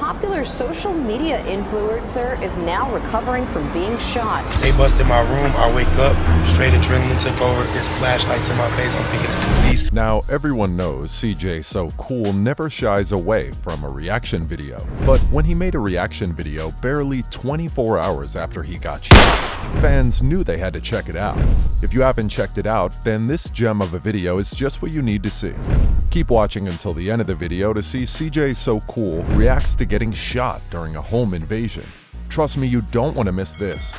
popular social media influencer is now recovering from being shot. They busted my room, I wake up, straight adrenaline took over, there's flashlights in my face, I'm thinking it's the police. Now, everyone knows cjsocool never shies away from a reaction video. But when he made a reaction video barely 24 hours after he got shot, fans knew they had to check it out. If you haven't checked it out, then this gem of a video is just what you need to see. Keep watching until the end of the video to see cjsocool reacts to getting shot during a home invasion. Trust me, you don't want to miss this.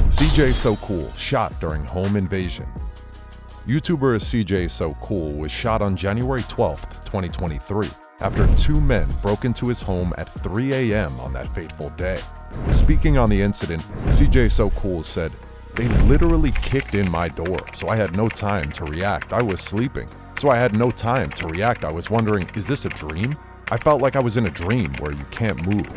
cjsocool shot during home invasion. YouTuber cjsocool was shot on January 12th, 2023, after two men broke into his home at 3 a.m. on that fateful day. Speaking on the incident, cjsocool said, "They literally kicked in my door, so I had no time to react. I was sleeping, so I had no time to react. I was wondering, is this a dream? I felt like I was in a dream where you can't move."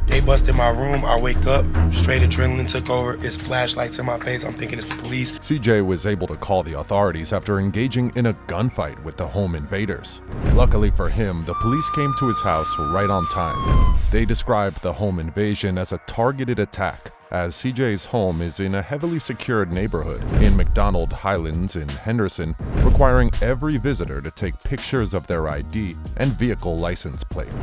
They busted my room, I wake up, straight adrenaline took over, there's flashlights in my face, I'm thinking it's the police. CJ was able to call the authorities after engaging in a gunfight with the home invaders. Luckily for him, the police came to his house right on time. They described the home invasion as a targeted attack, as CJ's home is in a heavily secured neighborhood in McDonald Highlands in Henderson, requiring every visitor to take pictures of their ID and vehicle license plate.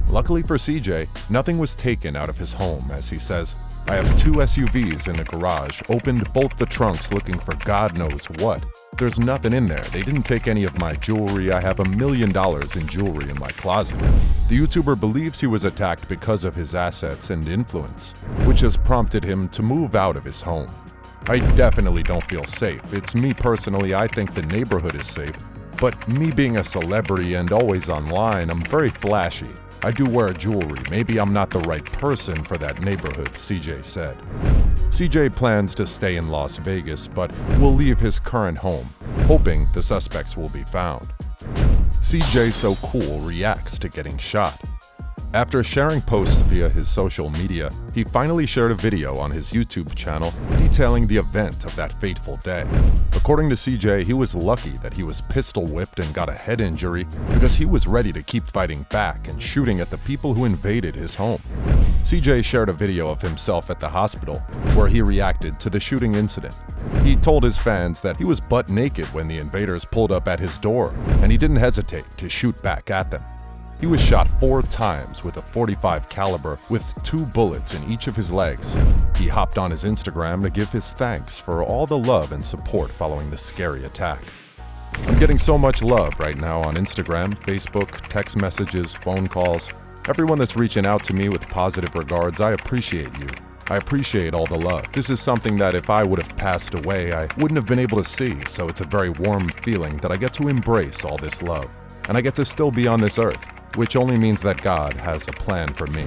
Luckily for CJ, nothing was taken out of his home, as he says, "I have two SUVs in the garage, opened both the trunks looking for God knows what. There's nothing in there. They didn't take any of my jewelry. I have $1 million in jewelry in my closet." The YouTuber believes he was attacked because of his assets and influence, which has prompted him to move out of his home. "I definitely don't feel safe. It's me personally, I think the neighborhood is safe. But me being a celebrity and always online, I'm very flashy. I do wear jewelry. Maybe I'm not the right person for that neighborhood," CJ said. CJ plans to stay in Las Vegas, but will leave his current home, hoping the suspects will be found. cjsocool reacts to getting shot. After sharing posts via his social media, he finally shared a video on his YouTube channel detailing the event of that fateful day. According to CJ, he was lucky that he was pistol whipped and got a head injury because he was ready to keep fighting back and shooting at the people who invaded his home. CJ shared a video of himself at the hospital where he reacted to the shooting incident. He told his fans that he was butt naked when the invaders pulled up at his door, and he didn't hesitate to shoot back at them. He was shot 4 times with a .45 caliber with 2 bullets in each of his legs. He hopped on his Instagram to give his thanks for all the love and support following the scary attack. "I'm getting so much love right now on Instagram, Facebook, text messages, phone calls. Everyone that's reaching out to me with positive regards, I appreciate you. I appreciate all the love. This is something that if I would have passed away, I wouldn't have been able to see, so it's a very warm feeling that I get to embrace all this love. And I get to still be on this earth, which only means that God has a plan for me."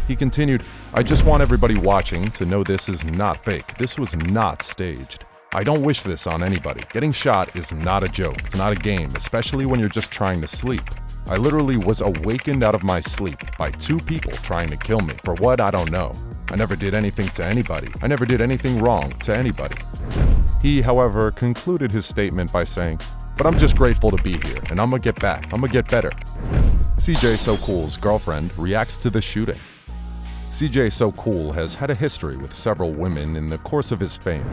He continued, "I just want everybody watching to know this is not fake. This was not staged. I don't wish this on anybody. Getting shot is not a joke. It's not a game, especially when you're just trying to sleep. I literally was awakened out of my sleep by 2 people trying to kill me. For what, I don't know. I never did anything to anybody. I never did anything wrong to anybody." He, however, concluded his statement by saying, "But I'm just grateful to be here, and I'm gonna get back. I'm gonna get better." cjsocool's girlfriend reacts to the shooting. cjsocool has had a history with several women in the course of his fame,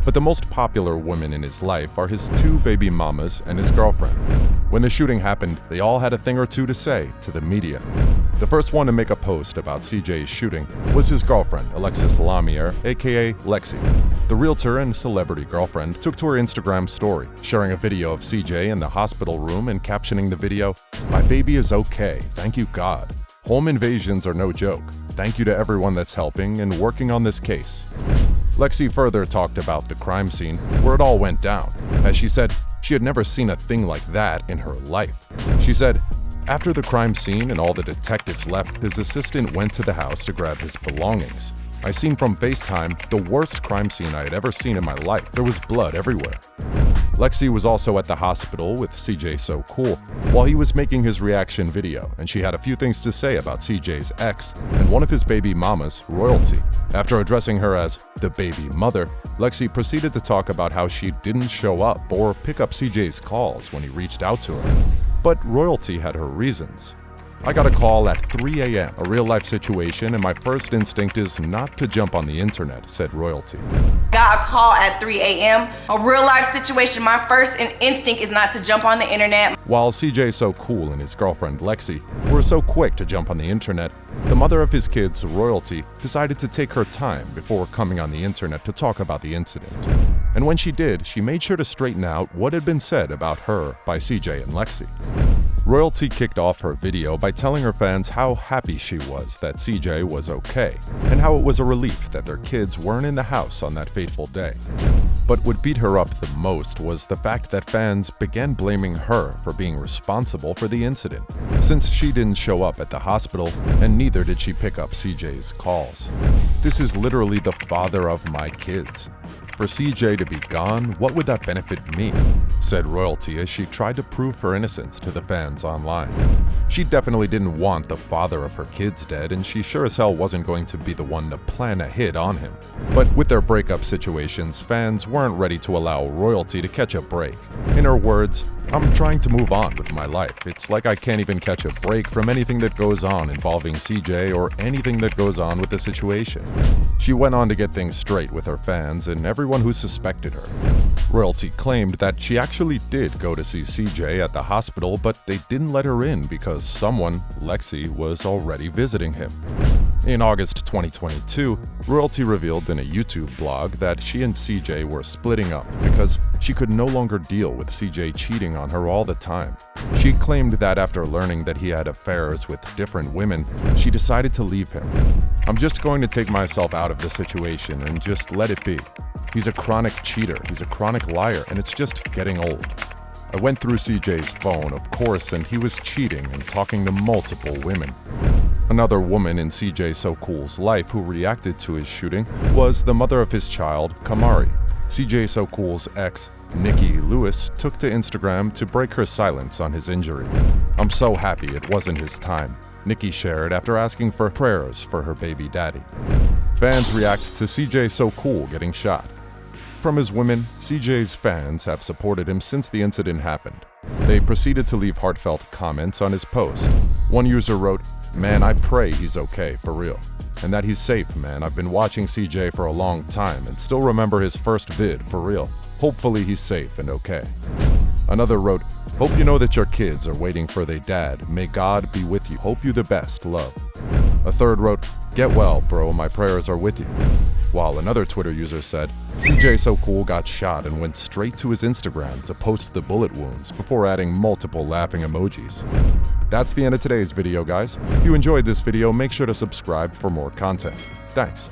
but the most popular women in his life are his 2 baby mamas and his girlfriend. When the shooting happened, they all had a thing or two to say to the media. The first one to make a post about CJ's shooting was his girlfriend, Alexis Lamier, aka Lexi. The realtor and celebrity girlfriend took to her Instagram story, sharing a video of CJ in the hospital room and captioning the video, "My baby is okay, thank you God. Home invasions are no joke. Thank you to everyone that's helping and working on this case." Lexi further talked about the crime scene where it all went down, as she said she had never seen a thing like that in her life. She said, "After the crime scene and all the detectives left, his assistant went to the house to grab his belongings. I seen from FaceTime the worst crime scene I had ever seen in my life. There was blood everywhere. Lexi was also at the hospital with cjsocool while he was making his reaction video, and she had a few things to say about CJ's ex and one of his baby mamas, Royalty. After addressing her as the baby mother, Lexi proceeded to talk about how she didn't show up or pick up CJ's calls when he reached out to her. But Royalty had her reasons. I got a call at 3 a.m., a real-life situation, and my first instinct is not to jump on the internet, said Royalty. Got a call at 3 a.m., a real-life situation. My first instinct is not to jump on the internet. While cjsocool and his girlfriend Lexi were so quick to jump on the internet, the mother of his kids, Royalty, decided to take her time before coming on the internet to talk about the incident. And when she did, she made sure to straighten out what had been said about her by CJ and Lexi. Royalty kicked off her video by telling her fans how happy she was that CJ was okay, and how it was a relief that their kids weren't in the house on that fateful day. But what beat her up the most was the fact that fans began blaming her for being responsible for the incident, since she didn't show up at the hospital and neither did she pick up CJ's calls. This is literally the father of my kids. For CJ to be gone, what would that benefit me? Said Royalty as she tried to prove her innocence to the fans online. She definitely didn't want the father of her kids dead, and she sure as hell wasn't going to be the one to plan a hit on him. But with their breakup situations, fans weren't ready to allow Royalty to catch a break. In her words, "I'm trying to move on with my life. It's like I can't even catch a break from anything that goes on involving CJ or anything that goes on with the situation." She went on to get things straight with her fans and everyone who suspected her. Royalty claimed that she actually did go to see CJ at the hospital, but they didn't let her in because someone, Lexi, was already visiting him. In August 2022, Royalty revealed in a YouTube blog that she and CJ were splitting up because she could no longer deal with CJ cheating on her all the time. She claimed that after learning that he had affairs with different women, she decided to leave him. "I'm just going to take myself out of the situation and just let it be. He's a chronic cheater, he's a chronic liar, and it's just getting old. I went through CJ's phone, of course, and he was cheating and talking to multiple women." Another woman in cjsocool's life who reacted to his shooting was the mother of his child, Kamari. cjsocool's ex, Nikki Lewis, took to Instagram to break her silence on his injury. "I'm so happy it wasn't his time," Nikki shared after asking for prayers for her baby daddy. Fans react to cjsocool getting shot. From his women, CJ's fans have supported him since the incident happened. They proceeded to leave heartfelt comments on his post. One user wrote, "Man, I pray he's okay, for real. And that he's safe, man. I've been watching CJ for a long time and still remember his first vid, for real. Hopefully he's safe and okay." Another wrote, "Hope you know that your kids are waiting for their dad. May God be with you. Hope you the best. Love." A third wrote, "Get well, bro. My prayers are with you." While another Twitter user said, "cjsocool got shot and went straight to his Instagram to post the bullet wounds before adding multiple laughing emojis." That's the end of today's video, guys. If you enjoyed this video, make sure to subscribe for more content. Thanks.